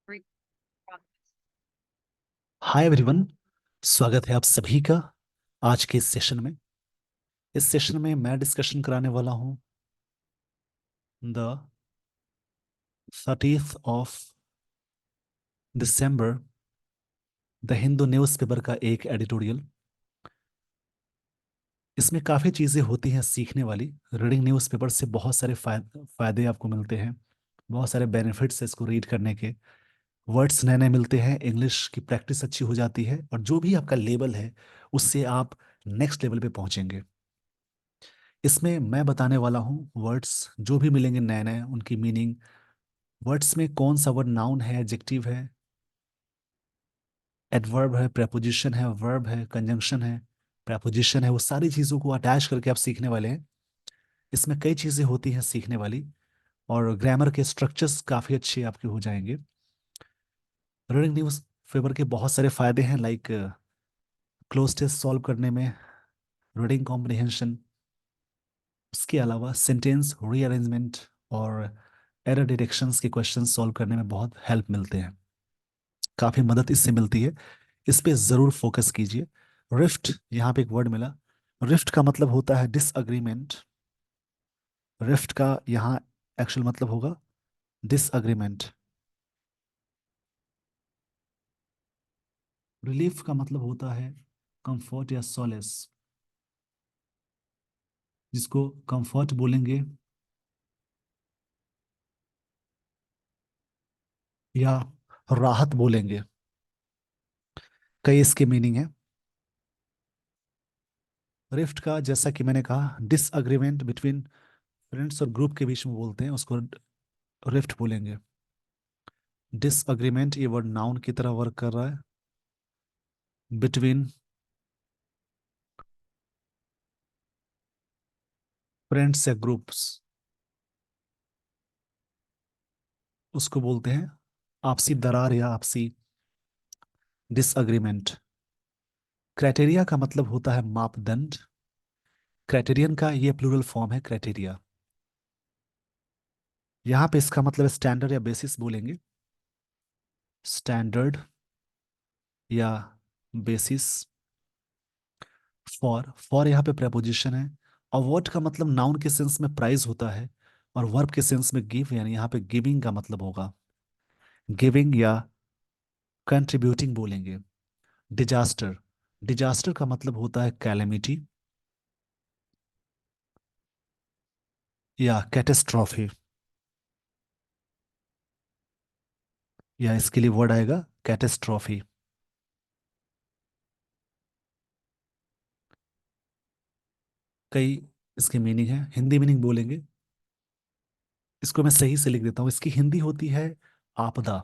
Hi everyone. स्वागत है आप सभी का आज के इस सेशन में। इस सेशन में मैं डिस्कशन कराने वाला हूँ the 30th of December the Hindu newspaper का एक एडिटोरियल। इसमें काफ़ी चीज़ें होती हैं सीखने वाली। रीडिंग न्यूज़पेपर से बहुत सारे फायदे आपको मिलते हैं, बहुत सारे बेनिफिट्स है इसको रीड करने के। वर्ड्स नए नए मिलते हैं, इंग्लिश की प्रैक्टिस अच्छी हो जाती है और जो भी आपका लेवल है उससे आप नेक्स्ट लेवल पे पहुंचेंगे। इसमें मैं बताने वाला हूँ वर्ड्स जो भी मिलेंगे नए नए उनकी मीनिंग, वर्ड्स में कौन सा वर्ड नाउन है, एडजेक्टिव है, एडवर्ब है, प्रेपोजिशन है, वर्ब है, कंजंक्शन है, प्रेपोजिशन है, वो सारी चीज़ों को अटैच करके आप सीखने वाले हैं। इसमें कई चीज़ें होती हैं सीखने वाली और ग्रामर के स्ट्रक्चर्स काफ़ी अच्छे आपके हो जाएंगे। रीडिंग न्यूज़ पेपर के बहुत सारे फायदे हैं, लाइक क्लोज टेस्ट सॉल्व करने में, रीडिंग कॉम्प्रिहेंशन, उसके अलावा सेंटेंस रीअरेंजमेंट और एरर डिटेक्शंस के क्वेश्चन सॉल्व करने में बहुत हेल्प मिलते हैं। काफ़ी मदद इससे मिलती है, इस पे ज़रूर फोकस कीजिए। रिफ्ट, यहाँ पे एक वर्ड मिला। रिफ्ट का मतलब होता है डिसअग्रीमेंट। रिफ्ट का यहाँ एक्चुअल मतलब होगा डिसअग्रीमेंट। रिलीफ का मतलब होता है कंफर्ट या सॉलेस, जिसको कंफर्ट बोलेंगे या राहत बोलेंगे। कई इसके मीनिंग है। रिफ्ट का जैसा कि मैंने कहा डिसअग्रीमेंट बिटवीन फ्रेंड्स और ग्रुप के बीच में बोलते हैं, उसको रिफ्ट बोलेंगे। डिसअग्रीमेंट ये वर्ड नाउन की तरह वर्क कर रहा है। बिटवीन फ्रेंड्स या ग्रुप्स, उसको बोलते हैं आपसी दरार या आपसी डिसअग्रीमेंट। क्राइटेरिया का मतलब होता है मापदंड। क्राइटेरियन का ये प्लूरल फॉर्म है क्राइटेरिया। यहाँ पे इसका मतलब स्टैंडर्ड या बेसिस बोलेंगे। स्टैंडर्ड या बेसिस। फॉर यहाँ पे प्रेपोजिशन है। अवार्ड का मतलब नाउन के सेंस में प्राइज होता है और वर्ब के सेंस में गिव, यानी यहाँ पे गिविंग का मतलब होगा। गिविंग या कंट्रीब्यूटिंग बोलेंगे। डिजास्टर, डिजास्टर का मतलब होता है कैलेमिटी या कैटेस्ट्रॉफी, या इसके लिए वर्ड आएगा कैटेस्ट्रॉफी। कई इसकी मीनिंग है, हिंदी मीनिंग बोलेंगे। इसको मैं सही से लिख देता हूँ, इसकी हिंदी होती है आपदा।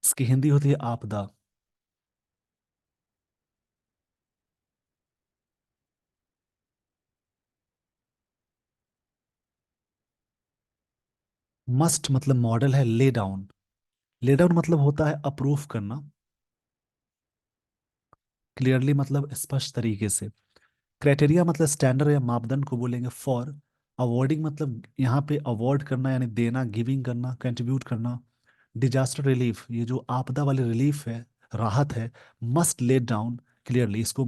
इसकी हिंदी होती है आपदा। मस्ट मतलब मॉडल है, ले डाउन। ले डाउन मतलब होता है अप्रूव करना, क्लियरली मतलब स्पष्ट तरीके से। क्राइटेरिया मतलब स्टैंडर्ड या मापदंड को बोलेंगे। फॉर अवॉर्डिंग मतलब यहाँ पे अवॉर्ड करना यानी देना, गिविंग करना, कंट्रीब्यूट करना। डिजास्टर रिलीफ, ये जो आपदा वाली रिलीफ है, राहत है। मस्ट लेट डाउन क्लियरली, इसको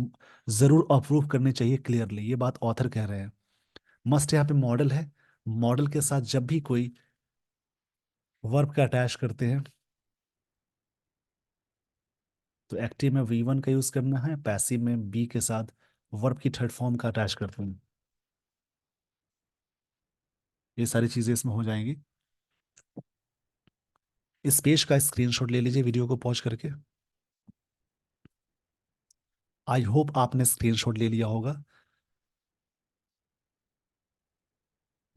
जरूर अप्रूव करनी चाहिए क्लियरली, ये बात ऑथर कह रहे हैं। मस्ट यहाँ पे मॉडल है। मॉडल के साथ जब भी कोई वर्ब का अटैच करते हैं तो एक्टिव में V1 का यूज करना है, पैसिव में बी के साथ वर्ब की थर्ड फॉर्म का अटैच करते हैं। ये सारी चीजें इसमें हो जाएंगी। इस पेज का स्क्रीनशॉट ले लीजिए वीडियो को पॉज करके। आई होप आपने स्क्रीनशॉट ले लिया होगा।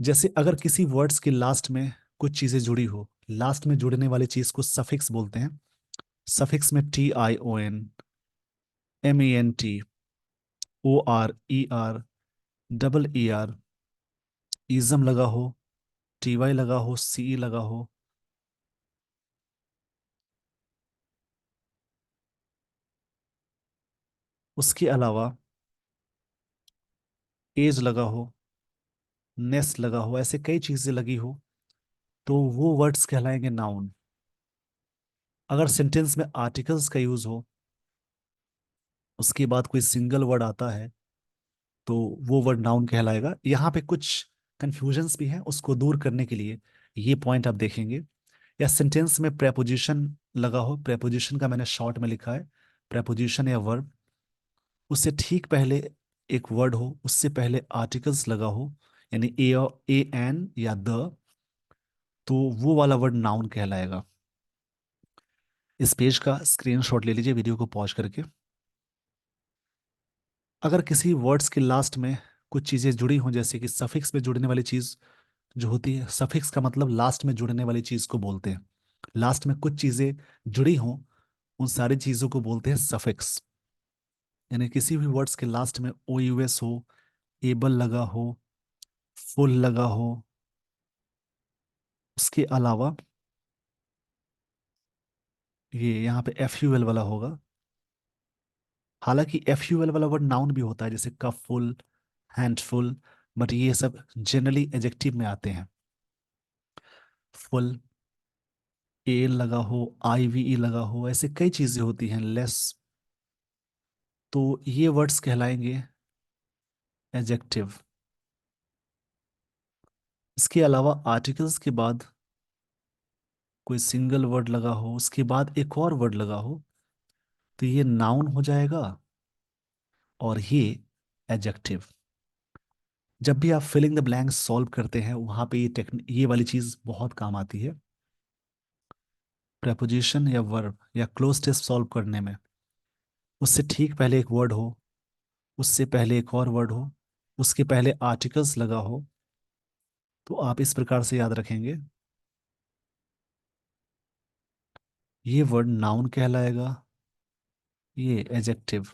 जैसे अगर किसी वर्ड्स के लास्ट में कुछ चीजें जुड़ी हो, लास्ट में जुड़ने वाली चीज को सफिक्स बोलते हैं। सफिक्स में TION, MENT, OR, ER, EER, is am लगा हो, TY लगा हो, CE लगा हो, उसके अलावा एज लगा हो, नेस लगा हो, ऐसे कई चीजें लगी हो, तो वो वर्ड्स कहलाएंगे नाउन। अगर सेंटेंस में आर्टिकल्स का यूज हो, उसके बाद कोई सिंगल वर्ड आता है, तो वो वर्ड नाउन कहलाएगा। यहाँ पे कुछ कंफ्यूजन्स भी हैं, उसको दूर करने के लिए ये पॉइंट आप देखेंगे। या सेंटेंस में प्रेपोजिशन लगा हो, प्रेपोजिशन का मैंने शॉर्ट में लिखा है, प्रेपोजिशन या वर्ब, उससे ठीक पहले एक वर्ड हो, उससे पहले आर्टिकल्स लगा हो, यानी ए एन या द, तो वो वाला वर्ड नाउन कहलाएगा। इस पेज का स्क्रीनशॉट ले लीजिए वीडियो को पॉज करके। अगर किसी वर्ड्स के लास्ट में कुछ चीजें जुड़ी हों, जैसे कि सफिक्स में जुड़ने वाली चीज जो होती है, सफिक्स का मतलब लास्ट में जुड़ने वाली चीज को बोलते हैं। लास्ट में कुछ चीजें जुड़ी हों, उन सारी चीजों को बोलते हैं सफिक्स। यानी किसी भी वर्ड्स के लास्ट में ओ यू एस हो, एबल लगा हो, फुल लगा हो, उसके अलावा ये यहाँ पे एफ यू एल वाला होगा। हालांकि एफ यू एल वाला वर्ड नाउन भी होता है, जैसे कप फुल, हैंडफुल, बट ये सब जनरली एडजेक्टिव में आते हैं। फुल, ए लगा हो, आई वी ई लगा हो, ऐसे कई चीजें होती हैं, लेस, तो ये वर्ड्स कहलाएंगे एडजेक्टिव। इसके अलावा आर्टिकल्स के बाद कोई सिंगल वर्ड लगा हो, उसके बाद एक और वर्ड लगा हो, तो ये नाउन हो जाएगा और ये एडजेक्टिव। जब भी आप फिलिंग द ब्लैंक्स सॉल्व करते हैं, वहां पे ये वाली चीज बहुत काम आती है। प्रेपोजिशन या वर्ब या क्लोज टेस्ट सॉल्व करने में, उससे ठीक पहले एक वर्ड हो, उससे पहले एक और वर्ड हो, उसके पहले आर्टिकल्स लगा हो, तो आप इस प्रकार से याद रखेंगे, ये वर्ड नाउन कहलाएगा, ये एडजेक्टिव।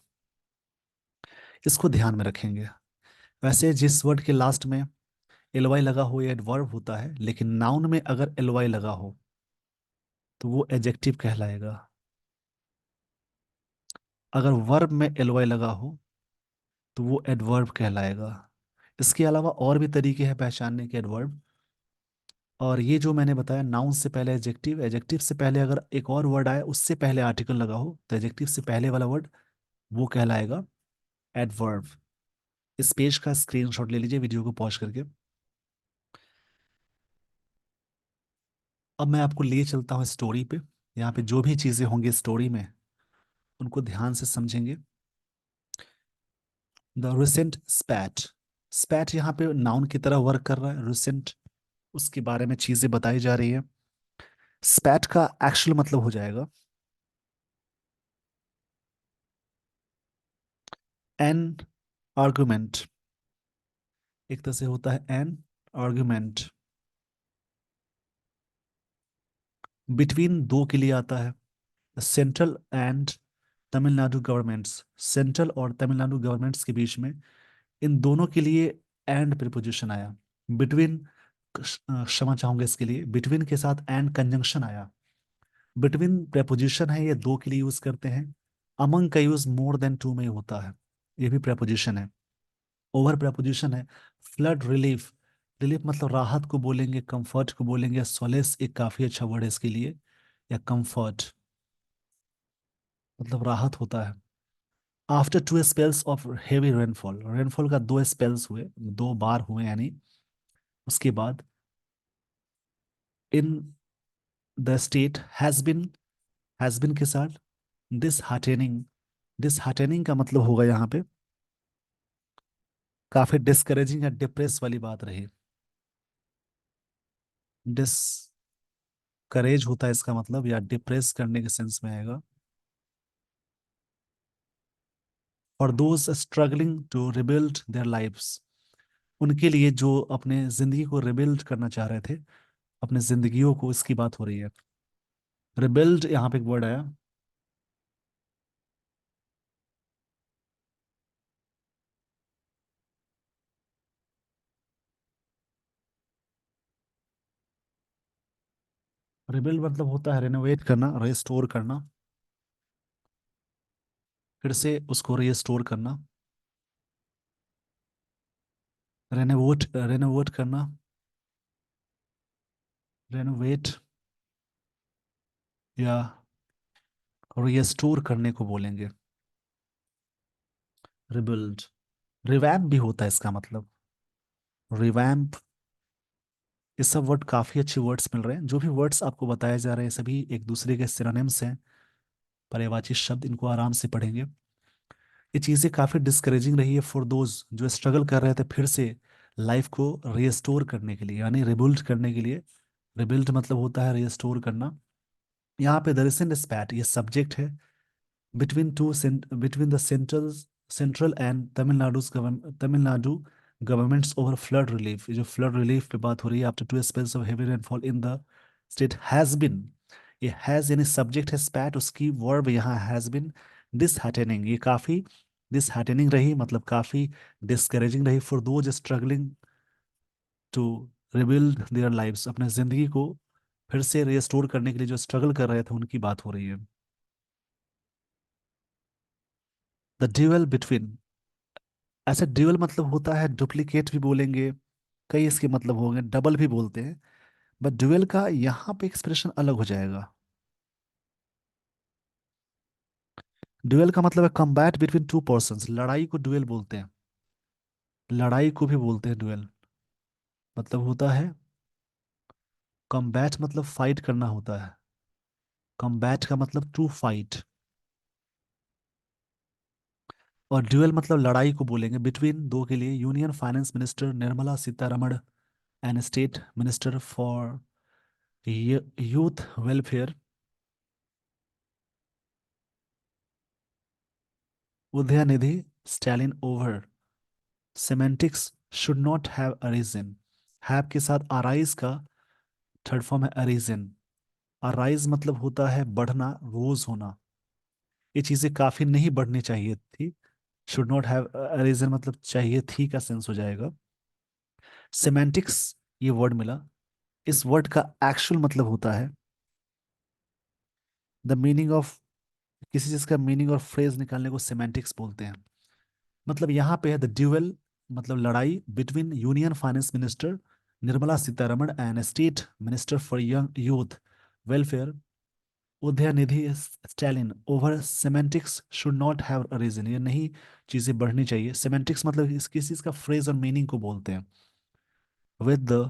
इसको ध्यान में रखेंगे। वैसे जिस वर्ड के लास्ट में एल वाई लगा हो, ये एडवर्ब होता है, लेकिन नाउन में अगर एल वाई लगा हो, तो वो एडजेक्टिव कहलाएगा। अगर वर्ब में एल वाई लगा हो, तो वो एडवर्ब कहलाएगा। इसके अलावा और भी तरीके हैं पहचानने के एडवर्ब। और ये जो मैंने बताया, नाउन से पहले एडजेक्टिव, एडजेक्टिव से पहले अगर एक और वर्ड आए, उससे पहले आर्टिकल लगा हो, तो एडजेक्टिव से पहले वाला वर्ड वो कहलाएगा एडवर्ब। इस पेज का स्क्रीनशॉट ले लीजिए वीडियो को पॉज करके। अब मैं आपको लिए चलता हूँ स्टोरी पे। यहाँ पे जो भी चीजें होंगी स्टोरी में, उनको ध्यान से समझेंगे। द रिसेंट स्पैट, स्पैट यहाँ पे नाउन की तरह वर्क कर रहा है। रिसेंट, उसके बारे में चीजें बताई जा रही है। स्पैट का एक्चुअल मतलब हो जाएगा एन आर्गुमेंट। एक तरह से होता है एन आर्गुमेंट, बिटवीन दो के लिए आता है। Central and Tamil Nadu governments, central और तमिलनाडु गवर्नमेंट्स के बीच में, इन दोनों के लिए एंड प्रीपोजिशन आया। बिटवीन, क्षमा चाहूंगा इसके लिए, बिटवीन के साथ एंड कंजंक्शन आया। बिटवीन प्रेपोजिशन है, ये दो के लिए यूज करते हैं। अमंग का यूज मोर देन टू में होता है, ये भी प्रेपोजिशन है। ओवर प्रेपोजिशन है। फ्लड रिलीफ, रिलीफ मतलब राहत को बोलेंगे, कंफर्ट को बोलेंगे। सोलेस एक काफी अच्छा वर्ड है इसके लिए, या कंफर्ट मतलब राहत होता है। After two spells of heavy rainfall, rainfall का दो स्पेल्स हुए, दो बार हुए यानी, उसके बाद इन द स्टेट हैज बिन के साथ दिस हार्टेनिंग, डिस हार्टेनिंग का मतलब होगा यहाँ पे काफी डिस्करेजिंग या डिप्रेस वाली बात रही। डिसकरेज होता है इसका मतलब, या डिप्रेस करने के सेंस में आएगा। और those struggling to rebuild their lives, उनके लिए जो अपने जिंदगी को रिबिल्ड करना चाह रहे थे, अपने जिंदगियों को, इसकी बात हो रही है। रिबिल्ड यहाँ पे एक वर्ड आया। रिबिल्ड मतलब होता है रेनोवेट करना, रिस्टोर करना, फिर से उसको रिस्टोर करना। रेनोवेट करना, रेनोवेट या रिस्टोर करने को बोलेंगे। रिबिल्ड, रिवैम्प भी होता है इसका मतलब, रिवैम्प। ये सब वर्ड काफी अच्छे वर्ड्स मिल रहे हैं। जो भी वर्ड्स आपको बताए जा रहे हैं सभी एक दूसरे के सिनोनिम्स हैं, पर्यायवाची शब्द, इनको आराम से पढ़ेंगे। ये चीज़ें काफ़ी डिस्करेजिंग रही है फॉर दोज जो स्ट्रगल कर रहे थे फिर से लाइफ को रिस्टोर करने के लिए, यानी रिबिल्ड करने के लिए। रिबिल्ड मतलब होता है रिस्टोर करना। यहाँ पे द रिसेंट स्पैट ये सब्जेक्ट है, between the central and Tamil Nadu governments over flood relief. ये जो फ्लड रिलीफ पे बात हो रही है, after 2 spells of heavy rainfall in the state has been, ये हैज यानी सब्जेक्ट है स्पैट, उसकी वर्ब यहाँ हैज बिन डिसहार्टेनिंग, ये काफी डिसहार्टेनिंग रही, मतलब काफी डिस्करेजिंग रही for those struggling to rebuild their lives, अपने जिंदगी को फिर से रिस्टोर करने के लिए जो स्ट्रगल कर रहे थे उनकी बात हो रही है। द ड्यूअल बिटवीन, ऐसा ड्यूअल मतलब होता है डुप्लीकेट भी बोलेंगे, कई इसके मतलब होंगे, डबल भी बोलते हैं, बट ड्यूअल का यहाँ पे एक्सप्रेशन अलग हो जाएगा। ड्यूअल का मतलब है कम्बैट बिटवीन टू पर्सन्स, लड़ाई को ड्यूअल बोलते हैं, लड़ाई को भी बोलते हैं ड्यूअल। मतलब होता है कम्बैट, मतलब फाइट करना होता है, कम्बैट का मतलब टू फाइट, और ड्यूअल मतलब लड़ाई को बोलेंगे बिटवीन दो के लिए, union finance minister Nirmala Sitharaman and state minister for youth welfare Udhayanidhi Stalin over semantics should not have arisen. Have के साथ अराइज का थर्ड फॉर्म है अरीजन। अराइज मतलब होता है बढ़ना, रोज होना। ये चीजें काफी नहीं बढ़नी चाहिए थी, शुड नॉट हैव अरीजन मतलब चाहिए थी का सेंस हो जाएगा। सेमेंटिक्स ये वर्ड मिला, इस वर्ड का एक्चुअल मतलब होता है द मीनिंग ऑफ, किसी चीज का मीनिंग और फ्रेज निकालने को सेमेंटिक्स बोलते हैं। मतलब यहाँ पे है द ड्यूअल, मतलब लड़ाई between union finance minister Nirmala Sitharaman and state minister for young youth welfare Udhayanidhi Stalin over semantics should not have reason. ये नहीं चीजें बढ़नी चाहिए। सेमेंटिक्स मतलब इस किसी चीज का फ्रेज और मीनिंग को बोलते हैं। With the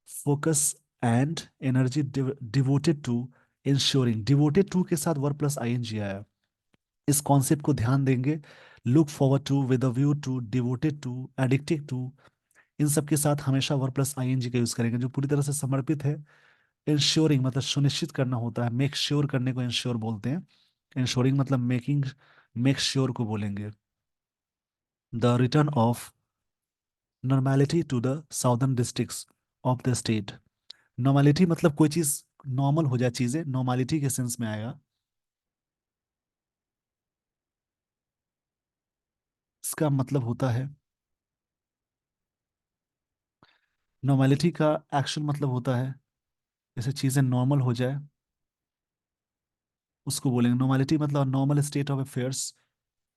focus and energy devoted to insuring, devoted to के साथ वर्ब प्लस आईएनजी आया, इस कॉन्सेप्ट को ध्यान देंगे। Look forward to, with a view to, devoted to, addicted to, इन सब के साथ हमेशा वर्ब प्लस आईएनजी का यूज करेंगे, जो पूरी तरह से समर्पित है। इंश्योरिंग मतलब सुनिश्चित करना होता है, मेक श्योर करने को इंश्योर बोलते हैं। इंश्योरिंग मतलब मेकिंग, मेक श्योर को बोलेंगे। The return of normality to the southern districts of the state. Normality मतलब कोई चीज नॉर्मल हो जाए, चीजें नॉर्मेलिटी के सेंस में आएगा। इसका मतलब होता है, नॉर्मेलिटी का एक्चुअल मतलब होता है जैसे चीजें नॉर्मल हो जाए उसको बोलेंगे नॉर्मेलिटी, मतलब नॉर्मल स्टेट ऑफ अफेयर्स,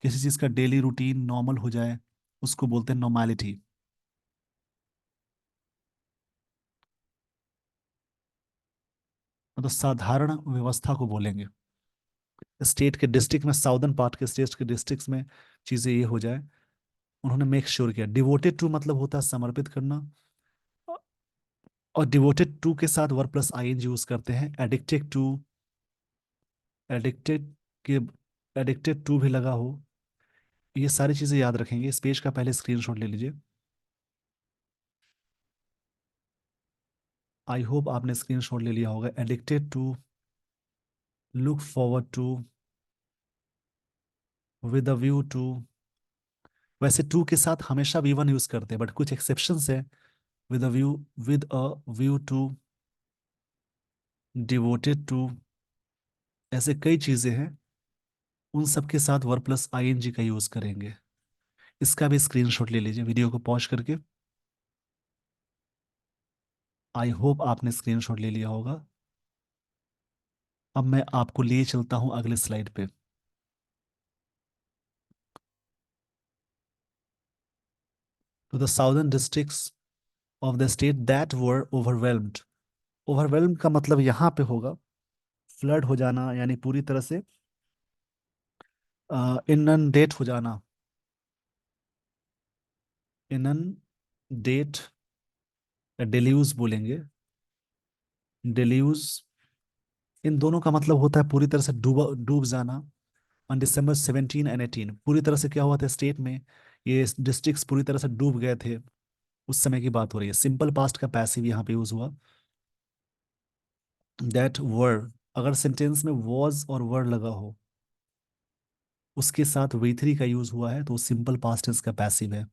किसी चीज का डेली रूटीन नॉर्मल हो जाए उसको बोलते हैं नॉर्मेलिटी। मतलब साधारण व्यवस्था को बोलेंगे। स्टेट के डिस्ट्रिक्ट में, साउदर्न पार्ट के स्टेट के डिस्ट्रिक्ट्स में चीजें ये हो जाए, उन्होंने मेक श्योर किया। डिवोटेड टू मतलब होता है समर्पित करना, और डिवोटेड टू के साथ वर्ब प्लस आईएनजी यूज करते हैं। एडिक्टेड टू, एडिक्टेड के एडिक्टेड टू भी लगा हो, ये सारी चीजें याद रखेंगे। इस पेज का पहले स्क्रीनशॉट ले लीजिए। आई होप आपने स्क्रीनशॉट ले लिया होगा। Addicted to, look forward to, with a view to. वैसे टू के साथ हमेशा वी वन यूज करते हैं, बट कुछ एक्सेप्शंस है। With a view, with a view to, devoted to, ऐसे कई चीजें हैं, उन सब के साथ वर्ब प्लस आईएनजी का यूज करेंगे। इसका भी स्क्रीनशॉट ले लीजिए वीडियो को पॉज करके। आई होप आपने स्क्रीनशॉट ले लिया होगा। अब मैं आपको लिए चलता हूं अगले स्लाइड पे। To the southern districts of the state that were overwhelmed. Overwhelmed का मतलब यहाँ पे होगा फ्लड हो जाना, यानी पूरी तरह से इनंडेट हो जाना। इनंडेट या डेल्यूज बोलेंगे, डेल्यूज। इन दोनों का मतलब होता है पूरी तरह से डूब डूब जाना। ऑन दिसंबर 17 एंड 18 पूरी तरह से क्या हुआ था स्टेट में, ये डिस्ट्रिक्ट्स पूरी तरह से डूब गए थे। उस समय की बात हो रही है। सिंपल पास्ट का पैसिव यहाँ पे यूज हुआ। दैट वर, अगर सेंटेंस में वॉज और वर लगा हो उसके साथ वी थ्री का यूज हुआ है तो सिंपल पास्ट टेंस का पैसिव है।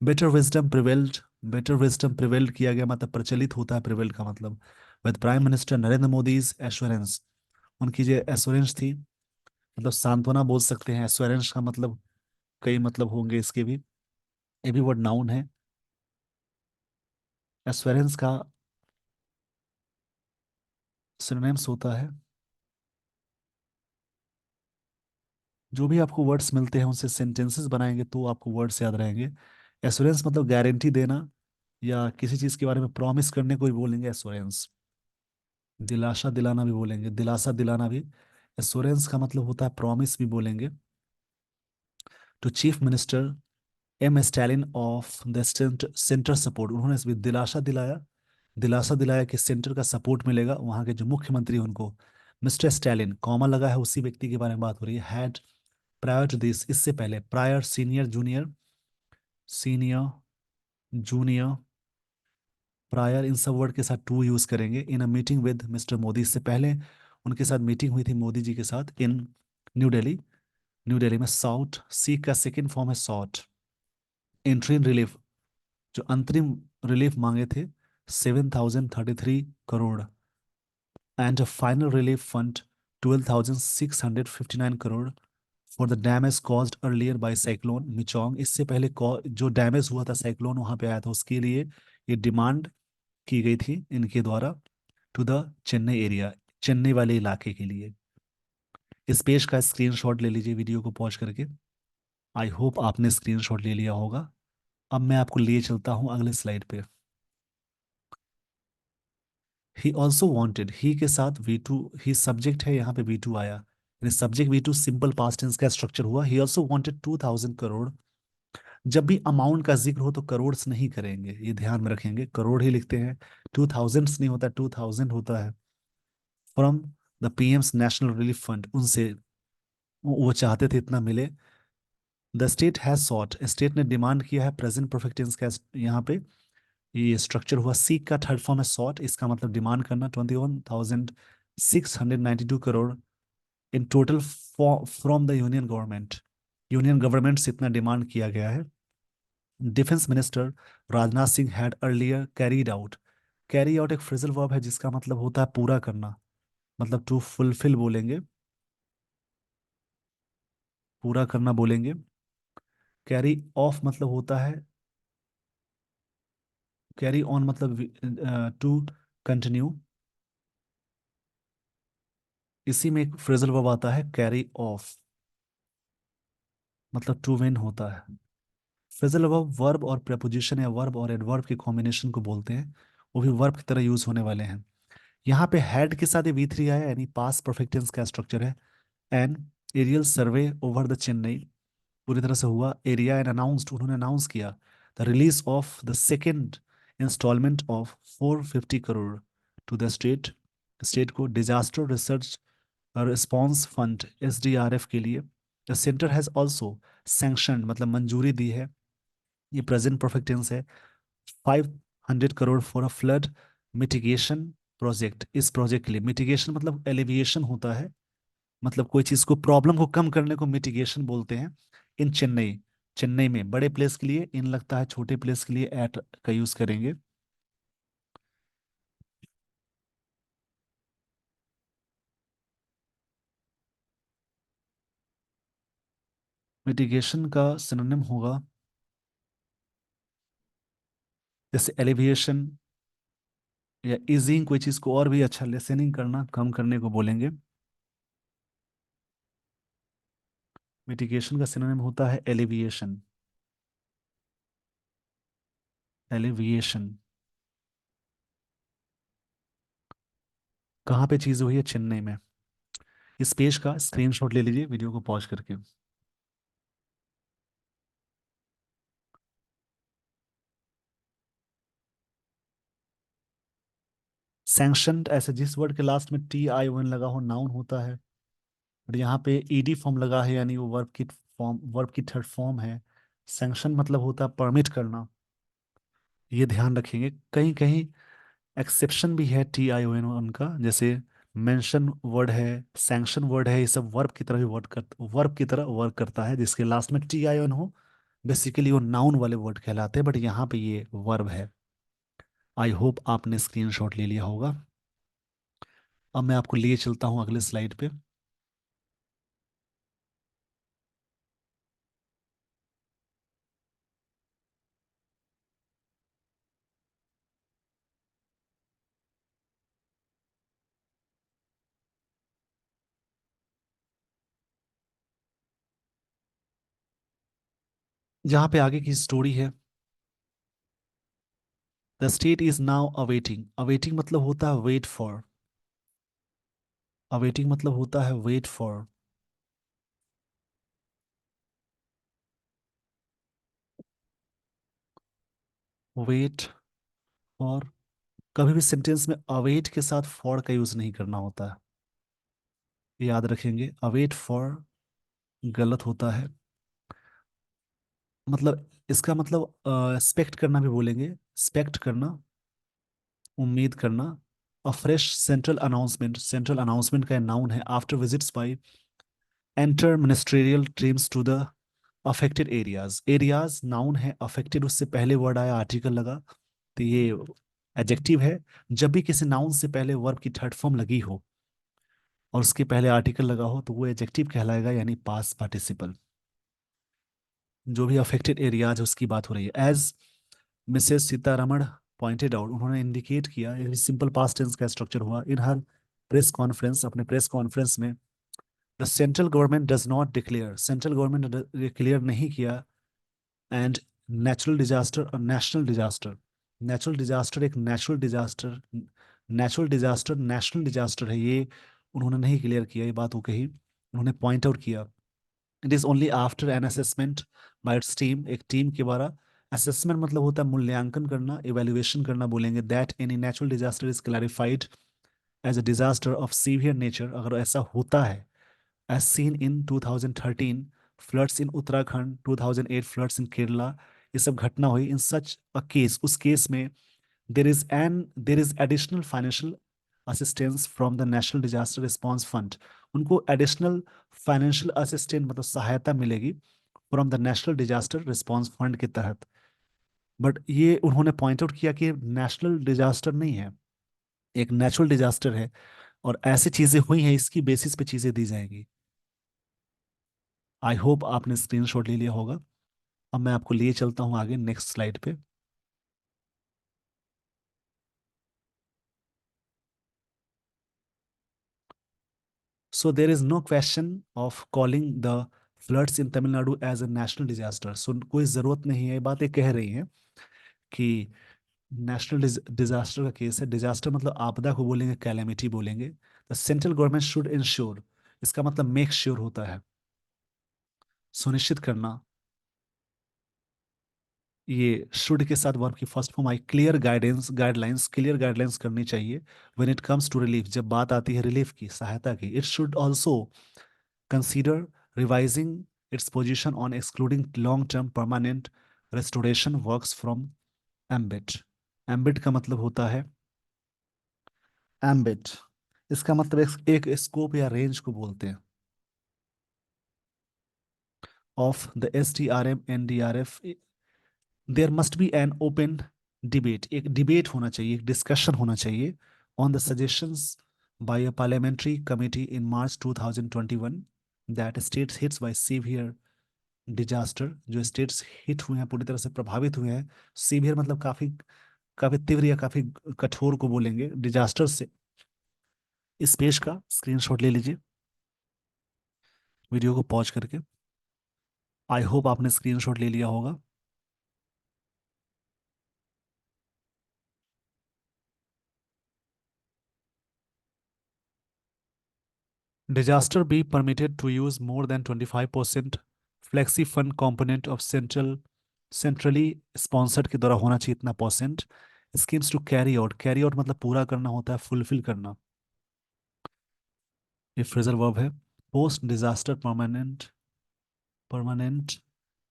Better wisdom prevailed, better wisdom prevailed किया गया मतलब प्रचलित होता है, प्रिवेल्ड का मतलब with prime minister Narendra Modi assurance. उनकी जो एश्योरेंस थी, मतलब सांत्वना बोल सकते हैं। एश्योरेंस का मतलब कई मतलब होंगे इसके भी, ये भी वर्ड नाउन है। एश्योरेंस का सिनोनिम्स होता है, जो भी आपको वर्ड्स मिलते हैं उनसे सेंटेंसेस बनाएंगे तो आपको वर्ड्स याद रहेंगे। एश्योरेंस मतलब गारंटी देना या किसी चीज के बारे में प्रॉमिस करने को भी बोलेंगे एश्योरेंस। दिलासा दिलाना भी बोलेंगे, दिलासा दिलाना भी। एश्योरेंस का मतलब होता है प्रॉमिस भी बोलेंगे। To chief minister M Stalin of the centre support, उन्होंने इस भी दिलासा दिलाया कि सेंटर का सपोर्ट मिलेगा। वहां के जो मुख्यमंत्री हैं उनको मिस्टर स्टैलिन, कॉमा लगा है उसी व्यक्ति के बारे में बात हो रही है। हैड प्रायर टू दिस, इससे पहले, prior senior junior, senior junior, prior इन सब वर्ड के साथ टू यूज करेंगे। In a meeting with mister Modi, इससे पहले उनके साथ मीटिंग हुई थी मोदी जी के साथ इन न्यू दिल्ली। न्यू दिल्ली में साउथ सी का सेकेंड फॉर्म है सॉट। इंट्रीम रिलीफ, जो अंतरिम रिलीफ मांगे थे 7,033 crore. And final relief fund 12,659 crore for the damage caused earlier bye cyclone Michaung. इससे पहले जो डैमेज हुआ था साइक्लोन वहां पे आया था उसके लिए ये डिमांड की गई थी इनके द्वारा to the Chennai area, Chennai वाले इलाके के लिए। इस पेज का स्क्रीनशॉट ले लीजिए वीडियो को पॉज करके। आई होप आपने स्क्रीनशॉट ले लिया होगा। अब मैं आपको लिए चलता हूँ अगले स्लाइड पे। ही ऑल्सो वॉन्टेड, ही के साथ वी टू, ही सब्जेक्ट है यहाँ पे वी टू आया, यानी subject V two simple past tense का स्ट्रक्चर हुआ। He also wanted 2,000 crore. जब भी अमाउंट का जिक्र हो तो करोड़ नहीं करेंगे, ये ध्यान में रखेंगे, करोड़ ही लिखते हैं। 2,000 नहीं होता, 2,000 होता है। From the PM's national relief fund, उनसे वो चाहते थे इतना मिले। The state has short, state ने डिमांड किया है। प्रेजेंट परफेक्ट टेंस का यहाँ पे ये स्ट्रक्चर हुआ। सीक का थर्ड फॉर्म है सॉट, इसका मतलब डिमांड करना। 21,692 crore in total from the union government, union government से इतना डिमांड किया गया है। Defence minister Rajnath Singh had earlier carried out, carry out एक फ्रेजल वर्ब है जिसका मतलब होता है पूरा करना, मतलब टू फुलफिल बोलेंगे, पूरा करना बोलेंगे। कैरी ऑफ मतलब होता है, कैरी ऑन मतलब टू कंटिन्यू। इसी में एक फ्रेजल वर्ब आता है कैरी ऑफ, मतलब टू विन होता है। फ्रेजल वर्ब वर्ब और प्रेपोजिशन या वर्ब और एडवर्ब के कॉम्बिनेशन को बोलते हैं, वो भी वर्ब की तरह यूज होने वाले हैं। यहाँ पे हैड के साथ वी थ्री आया, यानी पास्ट परफेक्ट टेंस का स्ट्रक्चर है। An aerial survey over the Chennai, पूरी तरह से हुआ। एरिया एंड अनाउंस्ड, उन्होंने अनाउंस किया the release of the second instalment of 450 crore to the state, state को disaster research response fund SDRF के लिए। The centre has also sanction, मतलब मंजूरी दी है, ये प्रेजेंट परफेक्ट टेंस है। 500 crore for a flood mitigation project, इस प्रोजेक्ट के लिए। मिटिगेशन मतलब एलिविएशन होता है, मतलब कोई चीज को, प्रॉब्लम को कम करने को मिटिगेशन बोलते हैं। इन चेन्नई, चेन्नई में बड़े प्लेस के लिए इन लगता है, छोटे प्लेस के लिए एट का यूज करेंगे। मिटिगेशन का सिनोनिम होगा जैसे एलिविएशन या इजिंग, कोई चीज को और भी अच्छा लेसनिंग करना, कम करने को बोलेंगे। मिटिगेशन का सिनोनिम होता है एलिविएशन। एलिविएशन। कहाँ पे चीज़ हुई है? चेन्नई में। इस पेज का स्क्रीनशॉट ले लीजिए वीडियो को पॉज करके। सैंक्शनड ऐसे जिस वर्ड के लास्ट में TION लगा हो नाउन होता है, और यहाँ पे ED फॉर्म लगा है, यानी वो वर्ब की थर्ड फॉर्म है। सैंक्शन मतलब होता है परमिट करना। ये ध्यान रखेंगे। कहीं कहीं एक्सेप्शन भी है TION उनका, जैसे मेंशन वर्ड है, सैंक्शन वर्ड है, ये सब वर्ब की तरह भी वर्ब की तरह वर्क करता है, जिसके लास्ट में TION हो। बेसिकली वो नाउन वाले वर्ड कहलाते हैं, बट यहाँ पे ये वर्ब है। आई होप आपने स्क्रीनशॉट ले लिया होगा। अब मैं आपको लिए चलता हूँ अगले स्लाइड पे। जहाँ पे आगे की स्टोरी है। The state is now awaiting. Awaiting मतलब होता है वेट फॉर। अवेटिंग मतलब होता है वेट फॉर। Wait for. कभी भी सेंटेंस में अवेट के साथ फॉर का यूज नहीं करना होता है, याद रखेंगे। अवेट फॉर गलत होता है। मतलब इसका मतलब एक्सपेक्ट करना भी बोलेंगे। एक्सपेक्ट करना, उम्मीद करना। A fresh central announcement. Central announcement का नाउन है। After visits by enter ministerial teams to the affected areas. Areas noun है, अफेक्टेड उससे पहले वर्ड आया, आर्टिकल लगा, तो ये एडजेक्टिव है। जब भी किसी नाउन से पहले वर्ब की थर्ड फॉर्म लगी हो और उसके पहले आर्टिकल लगा हो तो वो एडजेक्टिव कहलाएगा, यानी पास्ट पार्टिसिपल। जो भी अफेक्टेड एरियाज है उसकी बात हो रही है। As Mrs Sitharaman pointed out, उन्होंने इंडिकेट किया, ये सिंपल पास्ट टेंस का स्ट्रक्चर हुआ। इन हर प्रेस कॉन्फ्रेंस, अपने प्रेस कॉन्फ्रेंस में, the central government does not declare, central government ने डिक्लेयर नहीं किया एंड नेचुरल डिजास्टर और नेशनल डिजास्टर। नेचुरल डिजास्टर एक natural disaster, natural disaster national disaster है, ये उन्होंने नहीं क्लियर किया। ये बात वो कही, उन्होंने पॉइंट आउट किया। It is only after an assessment bye its team, एक टीम के द्वारा। असेसमेंट मतलब होता है मूल्यांकन करना, इवेल्युएशन करना बोलेंगे। That any natural disaster is clarified as a disaster of severe nature, अगर ऐसा होता है। as seen in 2013 floods in Uttarakhand, 2008 floods in Kerala, ये सब घटना हुई। इन सच अ केस, उस केस में there is additional financial assistance from the national disaster response fund. उनको एडिशनल फाइनेंशियल असिस्टेंट मतलब सहायता मिलेगी from the national disaster response fund के तहत। बट ये उन्होंने पॉइंट आउट किया कि नेशनल डिजास्टर नहीं है, एक नेचुरल डिजास्टर है, और ऐसी चीजें हुई हैं, इसकी बेसिस पे चीजें दी जाएंगी। आई होप आपने स्क्रीनशॉट ले लिया होगा। अब मैं आपको लिए चलता हूँ आगे नेक्स्ट स्लाइड पे। So there is no question of calling the floods in Tamil Nadu as a national disaster. So कोई ज़रूरत नहीं है, ये बातें कह रही हैं कि नेशनल डिजास्टर का केस है। डिजास्टर मतलब आपदा को बोलेंगे, कैलेमिटी बोलेंगे। The central government should ensure, इसका मतलब मेक श्योर होता है, सुनिश्चित करना। ये शुड के साथ वर्ब की फर्स्ट फॉर्म आई। Clear guidance, guidelines, clear guidelines करनी चाहिए। When it comes to relief, जब बात आती है रिलीफ की, सहायता की। It should also consider revising its position on excluding long term permanent restoration works from ambit. Ambit का मतलब होता है, एम्बिट इसका मतलब एक स्कोप या रेंज को बोलते हैं, of the SDRM NDRF। There must be an open debate, एक डिबेट होना चाहिए, एक डिस्कशन होना चाहिए on the suggestions by a parliamentary committee in March 2021 that states hits by severe disaster. जो स्टेट्स हिट हुए हैं, पूरी तरह से प्रभावित हुए हैं। सीवियर मतलब काफी काफी तीव्र या काफी कठोर को बोलेंगे, डिजास्टर से। इस पेज का स्क्रीनशॉट ले लीजिए वीडियो को पॉज करके। आई होप आपने स्क्रीनशॉट ले लिया होगा। Disaster be permitted to use more than 25% flexi fund component of centrally sponsored के द्वारा होना चाहिए इतना percent schemes to carry out मतलब पूरा करना होता है फुलफिल करना। ये फ्रेजल वर्ब है। Post disaster permanent permanent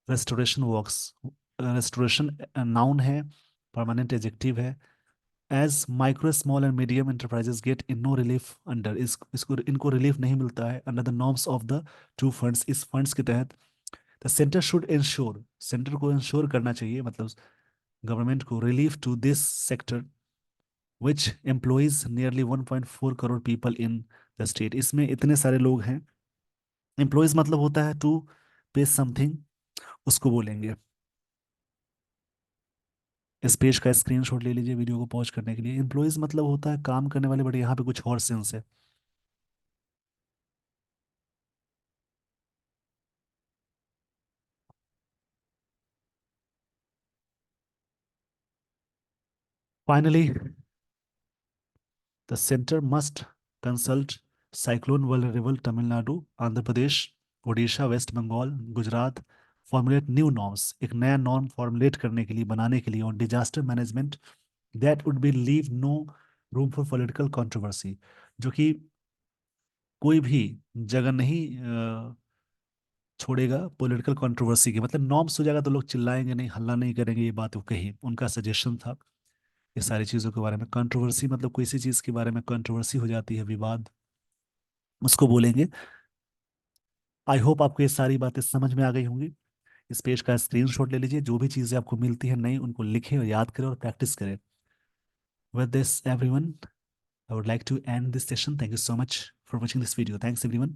restoration works restoration noun है परमानेंट एजेक्टिव है। As micro small and medium enterprises get in no relief under इसको इनको रिलीफ नहीं मिलता है under the norms of the two funds इस funds के तहत। The centre should insure centre को इंश्योर करना चाहिए मतलब गवर्नमेंट को relief to this sector which employs nearly 1.4 crore people in the state इसमें इतने सारे लोग हैं। एम्प्लॉइज मतलब होता है टू पे समथिंग उसको बोलेंगे। इस पेज का स्क्रीनशॉट ले लीजिए वीडियो को पॉज करने के लिए। एम्प्लॉइज मतलब होता है काम करने वाले बट यहाँ पे कुछ और सेंस है। Finally the centre must consult cyclone vulnerable Tamil Nadu Andhra Pradesh Orissa west Bengal Gujarat formulate new norms एक नया नॉर्म फॉर्मुलेट करने के लिए बनाने के लिए और disaster management that would be leave no room for political controversy जो कि कोई भी जगह नहीं छोड़ेगा पॉलिटिकल कंट्रोवर्सी की मतलब नॉर्म्स हो जाएगा तो लोग चिल्लाएंगे नहीं हल्ला नहीं करेंगे ये बात वो कही उनका सजेशन था। ये सारी चीज़ों के बारे में कंट्रोवर्सी मतलब कोई सी चीज़ के बारे में कंट्रोवर्सी हो जाती है विवाद उसको बोलेंगे। आई होप आपको ये सारी बातें समझ में आ गई होंगी। इस पेज का स्क्रीनशॉट ले लीजिए जो भी चीज़ें आपको मिलती है नई उनको लिखें और याद करें और प्रैक्टिस करें। With this everyone I would like to end this session. Thank you so much for watching this video. Thanks everyone.